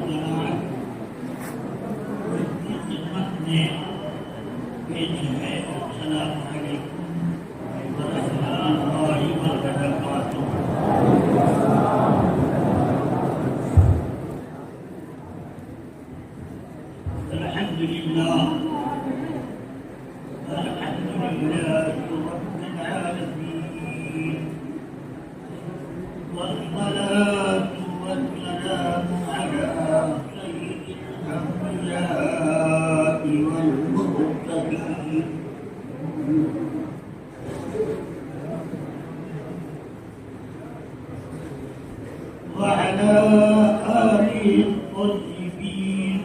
دوران کی خدمت میں پیش ہے السلام علیکم ورحمۃ اللہ وبرکاتہ۔ الحمد للہ رب العالمین والصلاة والسلام على سيد الأنبياء والمرسلين وعلى آله الطيبين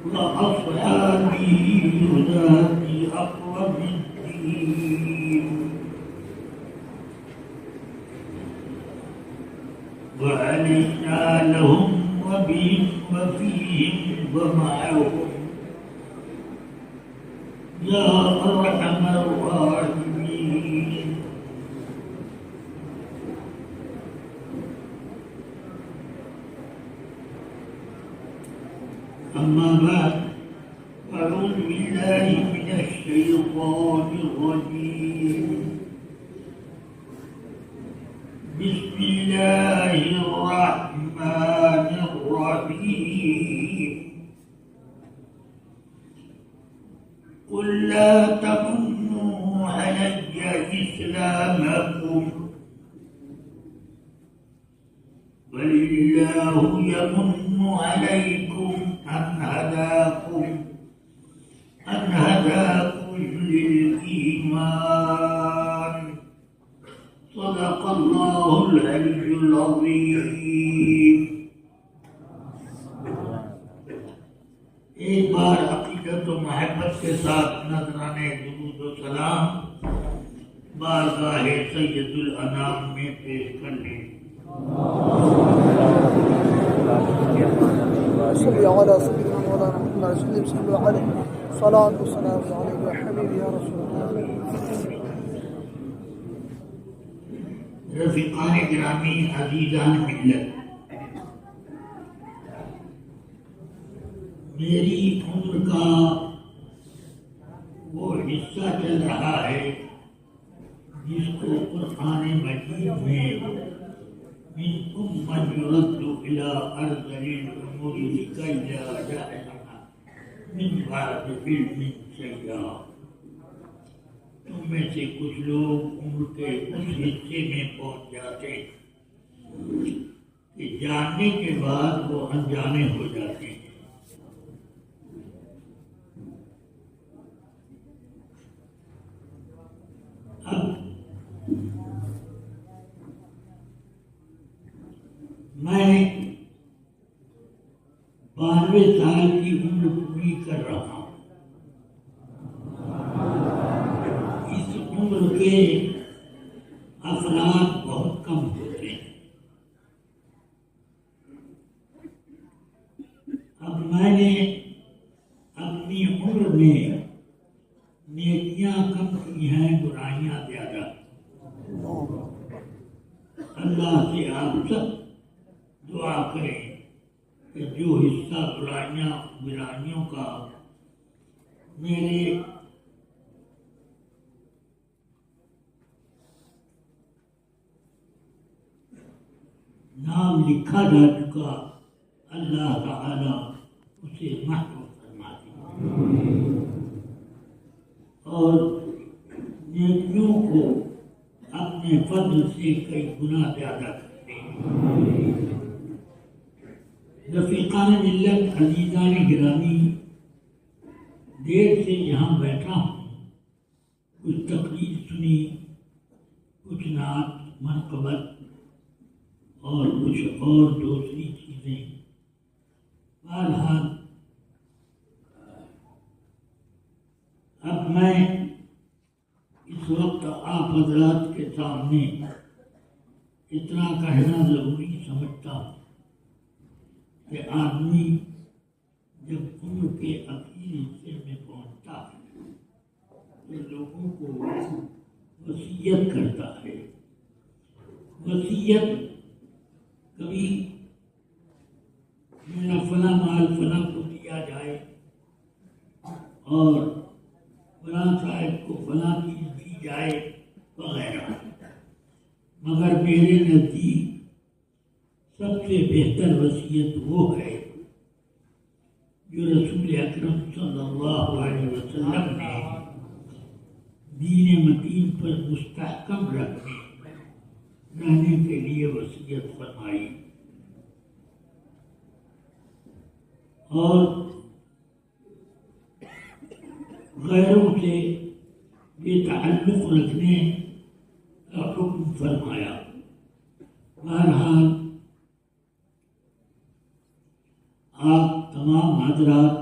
وأصحابه ذات أقرب الدين وعلينا لهم وبهم وفيهم ومعهم يا أرحم الراحمين۔ أما بعد أعوذ بالله من الشيطان الرجيم، بسم الله الرحمن الرحيم، قل لا تمنوا علي إسلامكم بل الله يمن عليكم أن هداكم للإيمان، صدق الله العلي العظيم۔ ایک بار عقیدت و محبت کے ساتھ نذرانے درود و سلام بارگاہ سید الانام میں پیش کر لیں۔ صلی علی سیدنا مولانا محمد صلی اللہ علیہ صلاۃ والسلام علیہ یا حبیبی یا رسول اللہ۔ رفیقان گرامی، عزیزان ملت، میری عمر کا وہ حصہ چل رہا ہے جس کو قرآن مجید میں منکم من یرد الی ارذل الامور لکی لا یعلم من بعد علم شیئا، تم میں سے کچھ لوگ عمر کے اس حصے میں پہنچ جاتے کہ جاننے کے بعد وہ انجانے ہو جاتے ہیں۔ اب میں 92 سال کی عمر پوری کر رہا ہوں۔ اس عمر کے افراد بہت کم ہوتے ہیں۔ اب میں نے اپنی عمر میں نیکیاں کم کی ہیں، برائیاں زیادہ۔ اللہ سے آپ سب دعا کریں کہ جو حصہ برائیوں کا میرے نام لکھا جا چکا، اللہ تعالی اسے محفوظ فرما دے اور نیکیوں کو اپنے فضل سے کئی گنا زیادہ کرتے ہیں۔ رفیقان ملت، عزیزان گرامی، دیر سے یہاں بیٹھا ہوں، کچھ تقریر سنی، کچھ نعت منقبت اور کچھ اور دوسری چیزیں۔ بہرحال اب میں اس وقت آپ حضرات کے سامنے اتنا کہنا ضروری سمجھتا ہوں کہ آدمی جب عمر کے آخری حصے میں پہنچتا ہے تو لوگوں کو وصیت کرتا ہے۔ وصیت کبھی میرا فلاں مال فلاں کو دیا جائے اور فلاں صاحب کو فلاں چیز دی جائے وغیرہ، مگر میرے نزدیک سب سے بہتر وصیت وہ ہے جو رسول اکرم صلی اللہ علیہ وسلم نے دین متین پر مستحکم رہنے کے لیے وصیت فرمائی، اور غیروں سے یہ تعلق رکھنے کا حکم فرمایا۔ بہرحال آپ تمام حضرات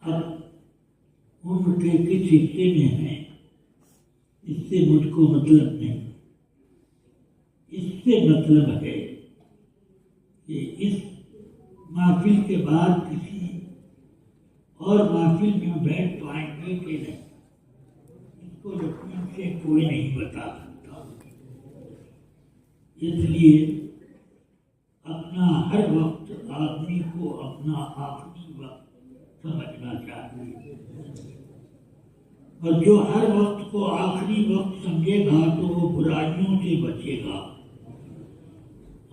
اب عمر کے کس حصے میں ہیں اس سے مجھ کو مطلب نہیں، اس سے مطلب ہے کہ اس محفل کے بعد کسی اور محفل میں بیٹھ پائیں گے کہ نہیں، اس کو یقین سے کوئی نہیں بتا سکتا۔ اس لیے اپنا ہر وقت آدمی کو اپنا آخری وقت سمجھنا چاہیے، اور جو ہر وقت کو آخری وقت سمجھے گا تو وہ برائیوں سے بچے گا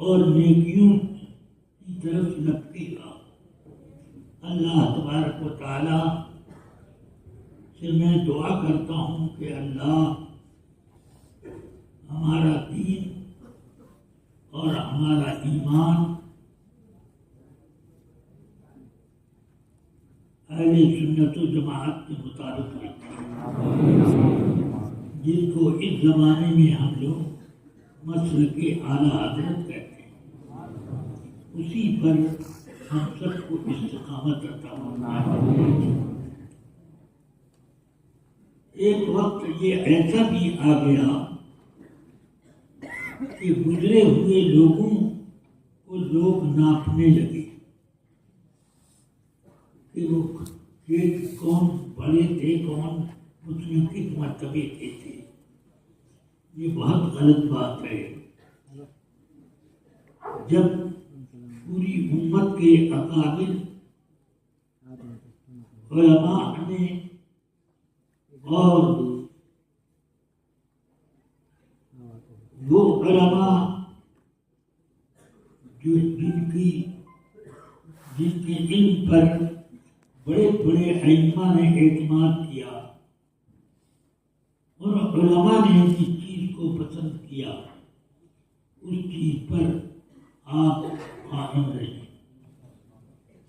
اور نیکیوں کی طرف لپکے گا۔ اللہ تبارک و تعالی سے میں دعا کرتا ہوں کہ اللہ ہمارا دین اور ہمارا ایمان اہل سنت و جماعت کے مطابق رکھے، جس کو اس زمانے میں ہم لوگ مسلک اعلیٰ حضرت کہتے ہیں، اسی پر ہم سب کو استقامت عطا فرمائے۔ ایک وقت یہ ایسا بھی آ گیا کہ گزرے ہوئے لوگوں کو لوگ ناپنے لگے کہ وہ کون بڑے تھے، کون اس میں کس مرتبے کے تھے۔ یہ بہت غلط بات ہے۔ جب پوری امت کے اکابر علماء نے اور وہ علماء جن کے علم پر بڑے بڑے ائمہ نے اعتماد کیا، اور علماء نے جس چیز کو پسند کیا اس چیز پر آپ قائم رہے،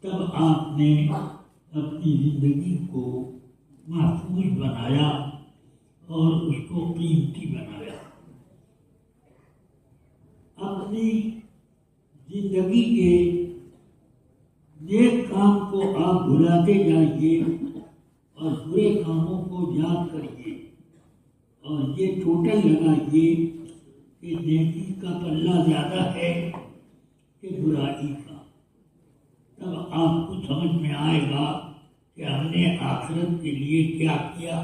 تب آپ نے اپنی زندگی کو محفوظ بنایا اور اس کو قیمتی بنایا۔ اپنی زندگی کے نیک کام کو آپ بھلاتے جائیے اور برے کاموں کو یاد کریے، اور یہ ٹوٹل لگائیے کہ نیکی کا پلہ زیادہ ہے کہ برائی کا۔ تب آپ کو سمجھ میں آئے گا کہ ہم نے آخرت کے لیے کیا کیا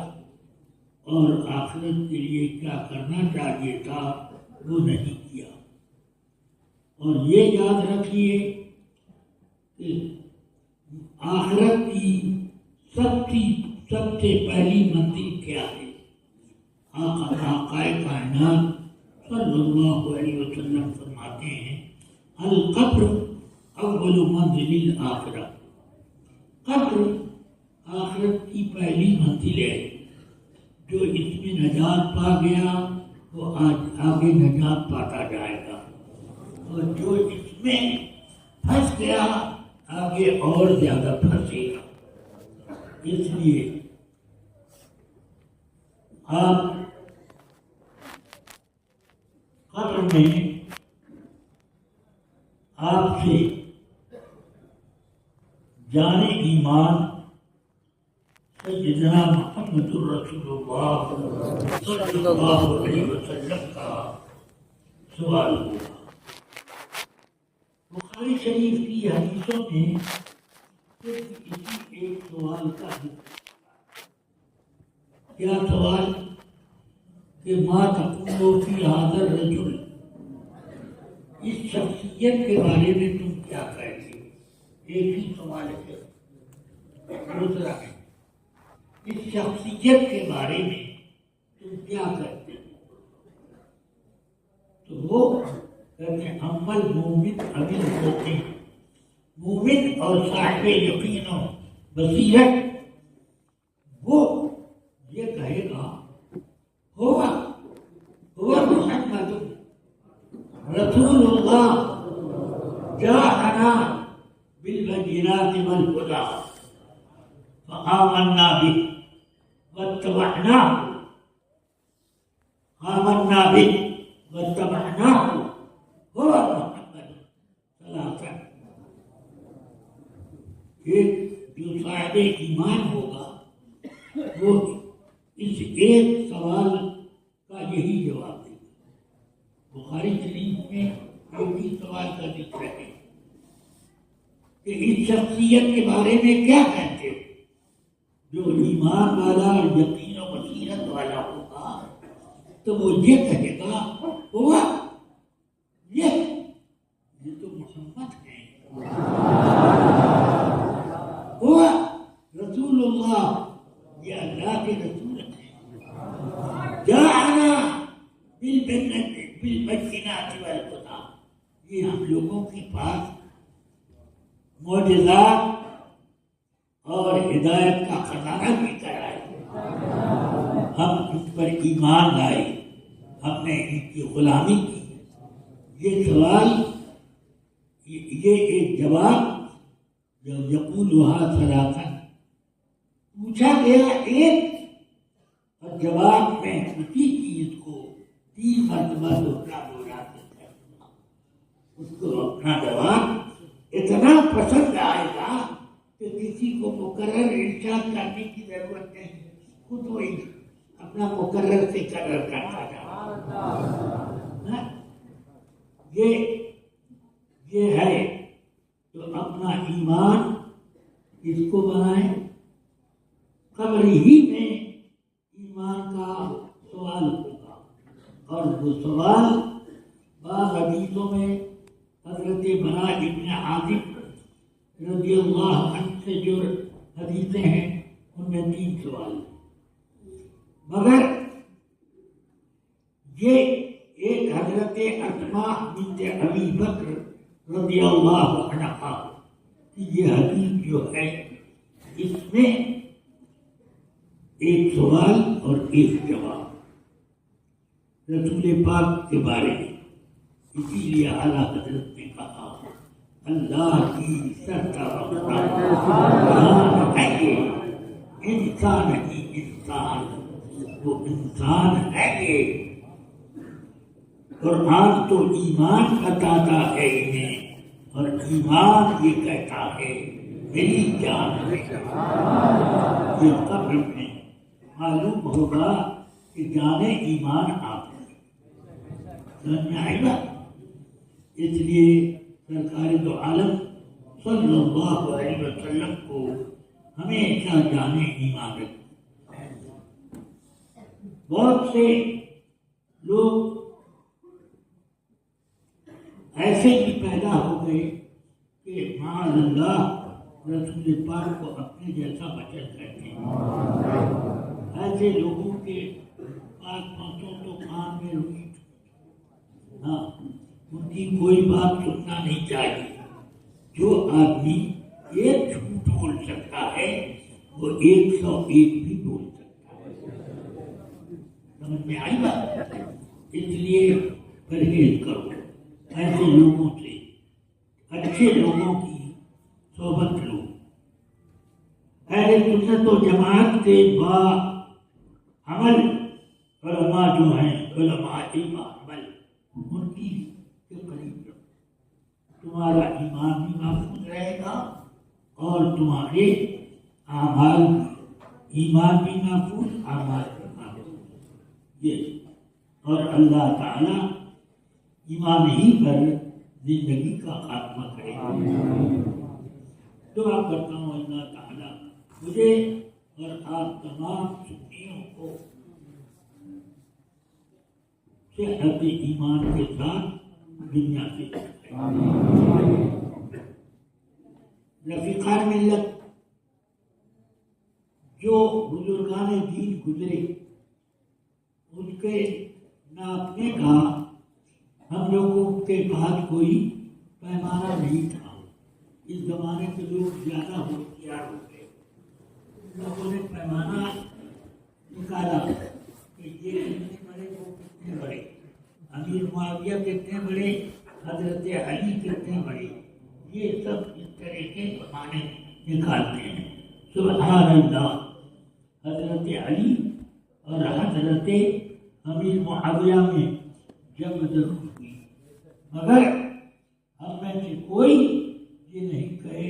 اور آخرت کے لیے کیا کرنا چاہیے تھا وہ نہیں کیا۔ اور یہ یاد رکھیے کہ آخرت کی سب سے پہلی منزل کیا ہے؟ آقا کائنات صلی اللہ علیہ وسلم فرماتے ہیں القبر اول منزل الآخرہ، قبر آخرت کی پہلی منزل ہے۔ جو اس میں نجات پا گیا وہ آگے نجات پاتا جائے گا، اور جو اس میں پھنس گیا آگے اور زیادہ پھنسے گا۔ اس لیے آپ قبر میں آپ سے جان ایمان سیدنا محمد الرسول اللہ صلی اللہ علیہ وسلم کا سوال ہوگا۔ بخاری شریف کی حدیثوں میں صرف اسی ایک سوال کا ذکر، کیا سوال کہ ما تقول فی ھذا الرجل، اس شخصیت کے بارے میں تم کیا کہتے ہو؟ ایک ہی سوال ہے، دوسرا ہے اس شخصیت کے بارے میں تم کیا کہتے ہو؟ تو وہ کہتے ہیں عمل مومن امین ہوتے ہیں، مومن اور صاحب یقین و بصیرت وہ یہ کہے گا ہوا محمد رسول اللہ جاءنا بالبينات والهدى فآمنا به واتبعناه هو محمد ثلاثا. ایک جو صاحب ایمان ہوگا وہ اس ایک سوال کا یہی جواب دے گا. بخاری شریف میں ایک ہی سوال کا ذکر ہے کہ اس شخصیت کے بارے میں کیا کہتے ہو؟ جو ایمان والا اور یقین و بصیرت والا ہوگا تو وہ یہ کہے گا ہوا یہ تو محمد ہے، ہوا رسول اللہ، یہ اللہ کے رسول ہیں، جاءنا بالبينات والهدى، یہ ہم لوگوں کے پاس معجزات اور ہدایت کا خزانہ بھی کرائے، ہم ان پر ایمان لائے، ہم نے ان کی غلامی کی. یہ سوال، یہ ایک جواب جو یقولها ثلاثا پوچھا گیا ایک، اور جواب میں اسی چیز کو 3 مرتبہ دوہرا کے اس کو اپنا جواب اتنا پسند آئے گا کہ کسی کو مقرر ارشاد کرنے کی ضرورت نہیں، خود وہی اپنا مقرر سے قرر کرتا جائے. یہ ہے تو اپنا ایمان اس کو بنائیں. قبر ہی میں ایمان کا سوال ہوگا، اور وہ سوال بعض حدیثوں میں حضرت برا ابن عازب رضی اللہ عنہ سے جو حدیثیں ہیں ان میں 3 سوال ہیں، مگر یہ ایک حضرت اسماء بنت ابی بکر رضی اللہ عنہا کی یہ حدیث جو ہے اس میں ایک سوال اور ایک جواب رسول پاک کے بارے میں. اسی لیے اعلیٰ حضرت نے کہا اللہ کی سرکار ہے یہ انسان ہی انسان، وہ انسان ہے یہ. قرآن تو ایمان بتاتا ہے انہیں، اور ایمان یہ کہتا ہے میری جان ہے. یہ قبر میں معلوم ہوگا کہ جانے ایمان آپ ہے. سمجھ میں آئے گا؟ اس لیے سرکار دو عالم صلی اللہ علیہ وسلم کو ہمیشہ جانے ایمان رکھتے. بہت سے لوگ ایسے بھی پیدا ہو گئے کہ معاذ اللہ رسول پاک کو اپنے جیسا بچن کرتے ہیں. ایسے لوگوں کے پاس پہنچو تو کان میں روئی، ہاں ان کی کوئی بات سننا نہیں چاہیے. جو آدمی ایک جھوٹ بول سکتا ہے وہ 101 بھی بول سکتا ہے. سمجھ میں آئی بات؟ اس لیے پرہیز کرو ایسے لوگوں سے، اچھے لوگوں کی صحبت لو. اہل سنت و جماعت کے با عمل علماء جو ہیں، علماء عمل، ان کی کے قریب رہو. تمہارا ایمان بھی محفوظ رہے گا اور تمہارے اعمال بھی، ایمان بھی محفوظ، اعمال بھی محفوظ. یہ اور اللہ تعالی ایمان ہی پر زندگی کا خاتمہ کرے. دعا کرتا ہوں اللہ تعالیٰ مجھے اور آپ تمام سنیوں کو صحت ایمان کے ساتھ دنیا سے رفیقان ملت جو بزرگان دین گزرے ان کے ناپنے کا ہم لوگوں کے پاس کوئی پیمانہ نہیں تھا. اس زمانے کے لوگ زیادہ ہوشیار ہو گئے. لوگوں نے پیمانہ نکالا کہ یہ کتنے بڑے وہ کتنے بڑے, امیر معاویہ کتنے بڑے, حضرت علی کتنے بڑے, یہ سب اس طرح کے پیمانے نکالتے ہیں. سبحان اللہ. حضرت علی اور حضرت امیر معاویہ میں جنگ ضرور ہوئی, مگر ہم میں سے کوئی یہ نہیں کہے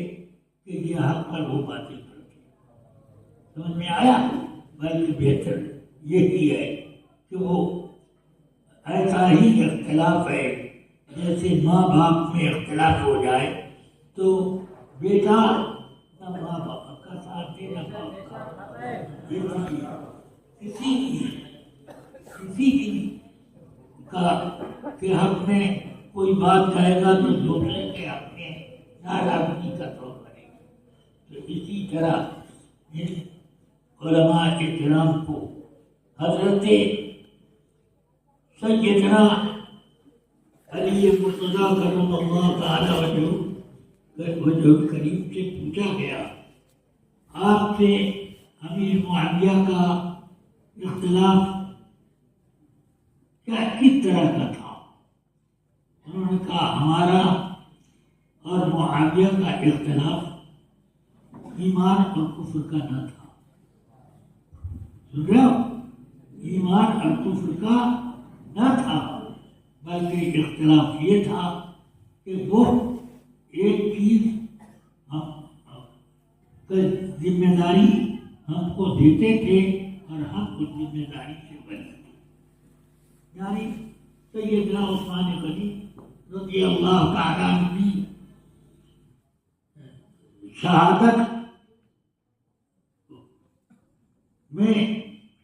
کہ یہ حق پر وہ باتیں کرتے. سمجھ میں آیا؟ بلکہ بہتر یہی ہے کہ وہ ایسا ہی اختلاف ہے جیسے ماں باپ میں اختلاف ہو جائے تو بیٹا نہ ماں باپ کا ساتھ دے نہ باپ کا. کسی کا کہ حق میں کوئی بات کہے گا تو دوسرے کے حق میں ناراضگی کا طور کرے گا. تو اسی طرح ان علماء کرام کو حضرت سیدنا علی مرتضیٰ کرم اللہ تعالی وجہ کریم سے پوچھا گیا آپ سے امیر معاویہ کا اختلاف کیا کس طرح کا تھا؟ انہوں نے کہا ہمارا اور معاویہ کا اختلاف ایمان اور کفر کا نہ تھا. سن رہے ہو؟ ایمان اور کفر کا نہ تھا, بلکہ اختلاف یہ تھا کہ وہ ایک چیز ذمہ داری ہم کو دیتے تھے اور ہم اس ذمہ داری سے بنے تھے. یعنی سیدنا عثمان غنی رضی اللہ تعالیٰ عنہ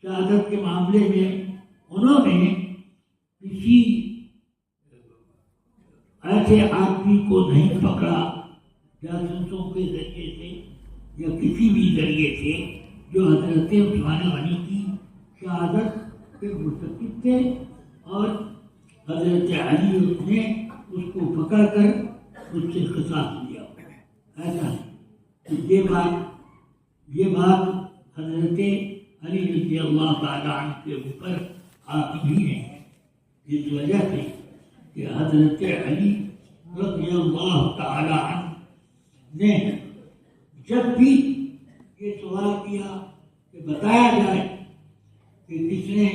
شہادت کے معاملے میں انہوں نے کسی ایسے آدمی کو نہیں پکڑا جاسوسوں کے ذریعے سے یا کسی بھی ذریعے سے جو حضرت عثمان غنی کی شہادت کے مرتکب تھے, اور حضرت علی نے اس کو پکڑ کر اس سے قصاص لیا. ایسا نہیں. یہ بات حضرت علی رضی اللہ تعالیٰ عنہ کے اوپر آتی ہی نہیں ہے, اس وجہ سے کہ حضرت علی رضی اللہ تعالیٰ عنہ نے جب بھی یہ سوال کیا کہ بتایا جائے کہ کس نے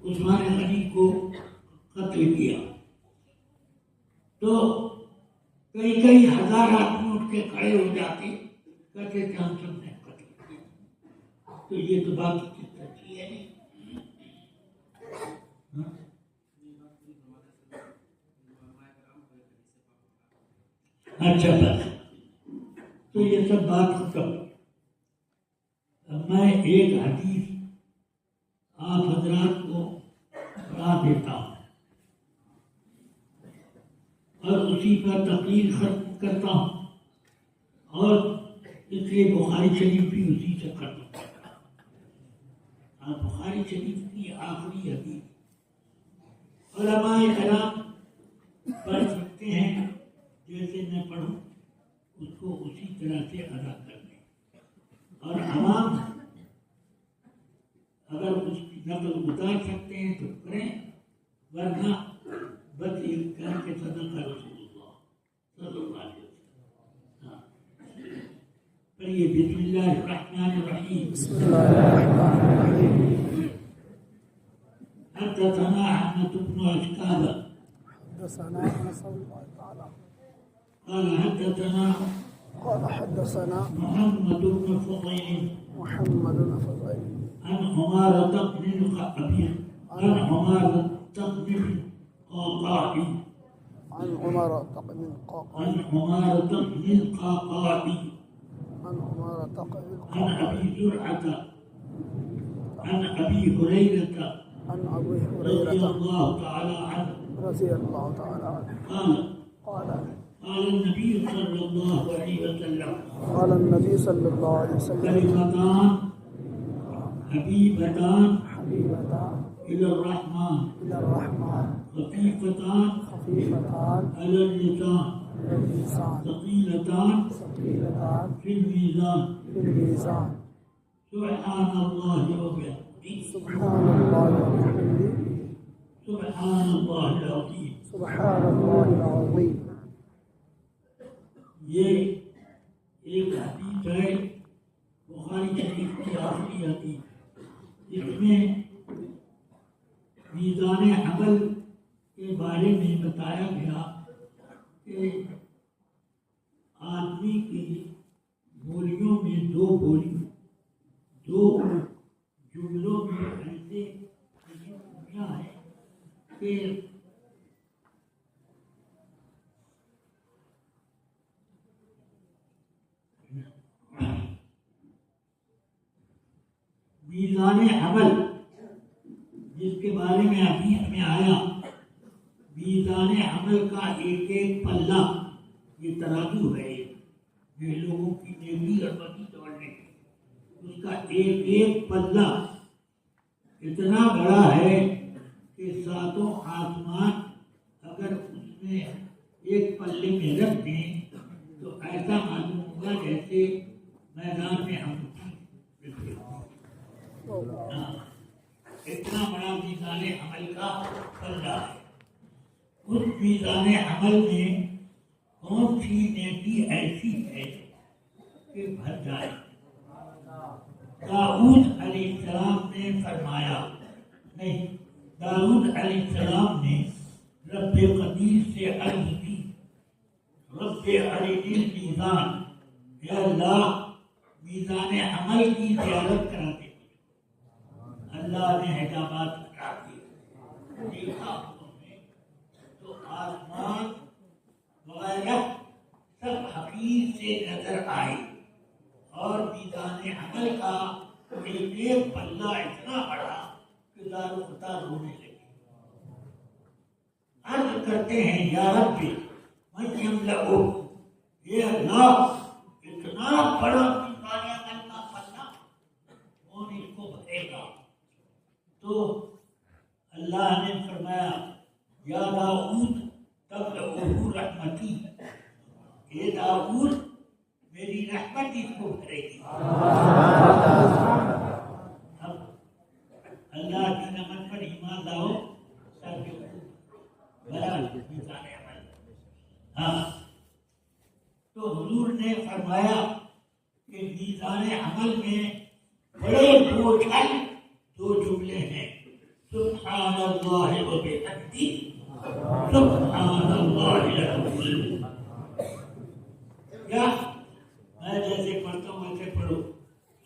عثمان غنی کو قتل کیا, تو کئی ہزار آدمی اٹھ کے کھڑے ہو جاتے, کہتے تھے ہم سب نے قتل کیا. تو یہ تو بات سچی ہے نہیں. اچھا بس, تو یہ سب بات ختم. میں ایک حدیث آپ حضرات کو پڑھا دیتا ہوں اور اسی پر تقریر ختم کرتا ہوں, اور اس لیے بخاری شریف بھی اسی سے ختم کرتا ہوں. آپ بخاری شریف کی آخری حدیث علماء کرام پڑھ سکتے ہیں, جیسے میں پڑھوں اس کو اسی طرح سے ادا کر دیں, اور عوام اگر اس کی نقل اتار سکتے ہیں تو کریں, ورنہ بس یہ کہہ کے صدق رسول اللہ صلی اللہ علیہ وسلم. پڑھیے بسم اللہ الرحمن الرحیم. بسم اللہ الرحمن الرحیم. حدثنا احمد بن اشکاب حدثنا نصر الله تعالى قال حدثنا محمد بن فضيل محمد بن فضيل عن عمارة بن القعقاع عن عمارة بن القعقاع عن أبي زرعة عن أبي هريرة رضي الله تعالى عنه رضي الله تعالى عنه قال قال النبي صلى الله عليه وسلم قال النبي صلى الله عليه وسلم كلمتان حبيبتان حبيبتان إلى الرحمن إلى الرحمن خفيفتان خفيفتان على اللسان على اللسان ثقيلتان ثقيلتان في الميزان في الميزان سبحان الله وبحمده سبحان الله وبحمده سبحان الله العظيم. سبحان الله العظيم. یہ ایک حدیث ہے بخاری شریف کی آخری حدیث. اس میں میزان حمل کے بارے میں بتایا گیا کہ آدمی کی بولیوں میں دو جملوں میں ایسے پوچھا ہے کہ میزان حمل جس کے بارے میں ابھی ہمیں آیا، میزان حمل کا ایک ایک پلہ یہ ترازو ہے، یہ لوگوں کی نیکی اور بدی توڑنے کی، اس کا ایک ایک پلہ اتنا بڑا ہے کہ ساتوں آسمان اگر اس میں ایک پلے میں رکھ دیں تو ایسا معلوم ہوگا جیسے میدان میں ہم اتنا بڑا میزان حمل کا پلہ ہے. اس میزان حمل میں کون سی نیکی ایسی ہے کہ بھر جائے؟ داؤد علیہ السلام نے فرمایا، نہیں، داؤد علیہ السلام نے رب قدیر سے عرض کی، رب ارنی المیزان، اے اللہ میزان حمل کی زیارت کرا دے. اللہ نے حجابات ہٹا دیے، دیکھا انہوں نے تو آسمان وغیرہ سب حقیر سے نظر آئے اور میزان حمل کا ایک ایک پلہ اتنا بڑا کہ دار و خطا رونے لگے. عرض کرتے ہیں، یا رب من یملؤ، یہ اللہ اتنا بڑا میزان حمل کا پلہ کون اس کو بھرے گا؟ تو اللہ نے فرمایا، یا داؤد تملؤہ رحمتی، اے داؤد میری رحمت اس کو بھرے گی. اب اللہ کی نعمت پر ایمان لاؤ، سر کے اوپر بھرا میزان حمل. ہاں، تو حضور نے فرمایا کہ میزان حمل میں بڑے بوجھل دو جملے ہیں، سبحان اللہ و بحمدہ سبحان اللہ العظیم. کیا میں جیسے پڑھتا ہوں ویسے پڑھو،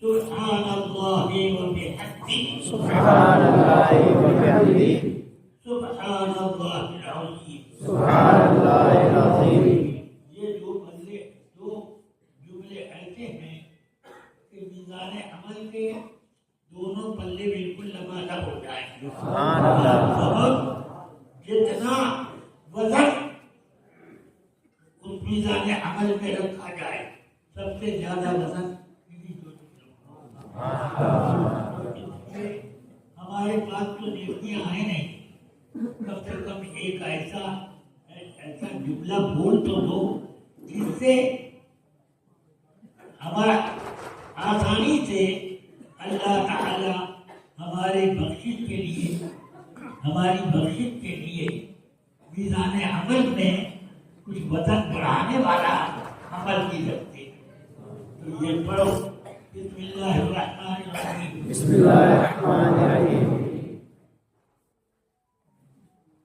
سبحان اللہ و بحمدہ سبحان اللہ وبحمدہ سبحان اللہ العظیم. سبحان اللہ العظیم. یہ دو جملے ایسے ہیں کہ میزان عمل کے دونوں پلے بالکل لبالب ہو جائیں گے. اور جتنا وزن اس میزان عمل میں رکھا جائے سب سے زیادہ وزن انہی دو جملوں کا. ہمارے پاس تو نیکیاں ہیں نہیں، کم سے کم ایک ایسا جملہ بول تو دو جس سے ہمارا آسانی سے اللہ تعالی ہماری بخشش کے لیے میزان عمل میں کچھ وزن بڑھانے والا عمل کی سکتے. تو یہ پڑھو، بسم اللہ الرحمن الرحیم. بسم اللہ الرحمن الرحیم.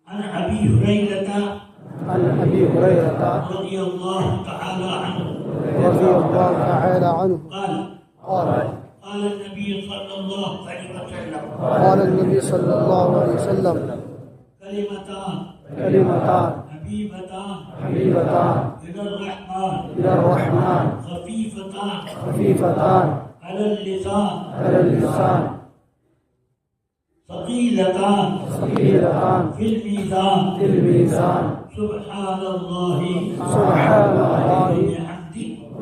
عن ابی ہریرہ عن ابی ہریرہ رضی اللہ تعالی عنہ رضی اللہ تعالی عنہ قال قال قال النبي صلى الله عليه وسلم قال النبي صلى الله عليه وسلم كلمتان حبيبتان إلى الرحمن خفيفتان على اللسان ثقيلتان في الميزان سبحان الله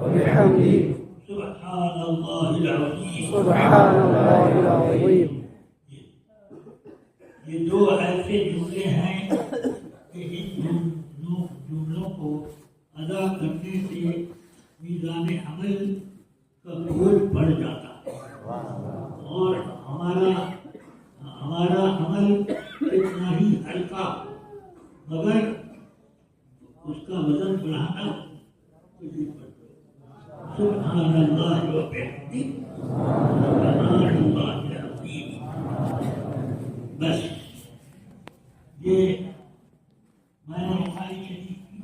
وبحمده سبحان الله العظيم. یہ دو ایسے جملے ہیں کہ ان جملوں کو ادا کرنے سے میزان عمل کا بوجھ بڑھ جاتا ہے اور ہمارا عمل اتنا ہی ہلکا مگر اس کا وزن بڑھانا سبحان اللہ وبحمدہ سبحان اللہ العظیم. بس یہ میں نے بخاری شریف کی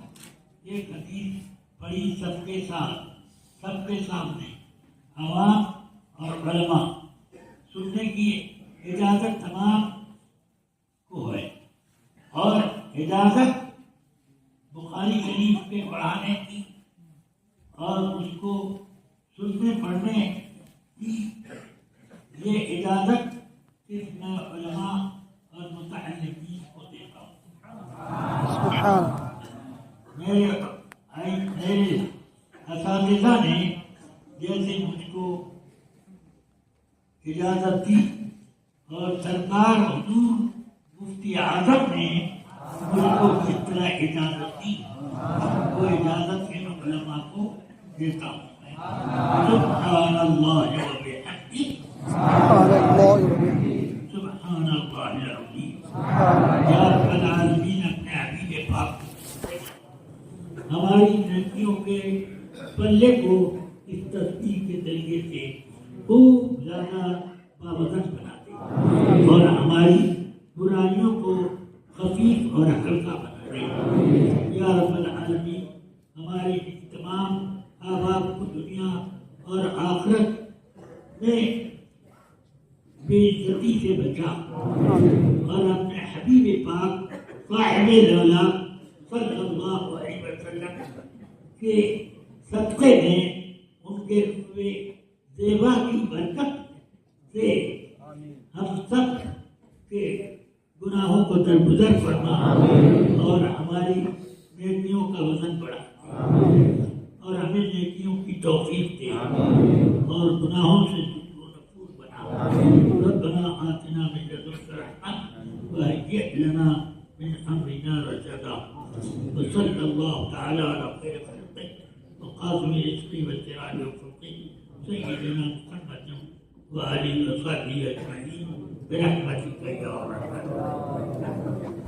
ایک حدیث پڑھی سب کے سامنے عوام اور علماء سننے کی اجازت تمام کو ہے اور اجازت بخاری شریف کے پڑھانے کی اور اس کو سننے پڑھنے کی یہ اجازت صرف میں علماء اور متعلقین کو دیتا ہوں. میرے اساتذہ نے جیسے مجھ کو اجازت دی اور سرکار حضور مفتی اعظم نے مجھ کو جس طرح اجازت دی وہ اجازت ان علماء کو دیتا ہوں. سبحان اللہ وبحمدہ سبحان اللہ العظیم. یا رب العالمین اپنے حبیب پاک ہماری نیکیوں کے پلے کو اس تسبیح کے ذریعے سے خوب زیادہ باوزن بنا دے اور ہماری برائیوں کو خفیف اور ہلکا بنا دے. یا رب العالمین ہمارے تمام احباب کو دنیا اور آخرت میں بے عزتی سے بچا اور اپنے حبیب پاک صاحب العلا صلی اللہ علیہ وسلم کے صدقے میں ان کے روئے زیبا کی برکت سے ہم سب کے گناہوں کو درگزر فرما اور ہماری نیکیوں کا وزن بڑھا اور ہمیں نیکیوں کی توفیق دے اور گناہوں سے نفور بنا. ربنا آتنا من لدنک رحمة وهيئ لنا من أمرنا رشدا. وصلى الله تعالى على خير خلقه وقاسم رزقه والسراج وفرقه سيدنا محمد وآله وصحبه أجمعين برحمتك يا أرحم الراحمين.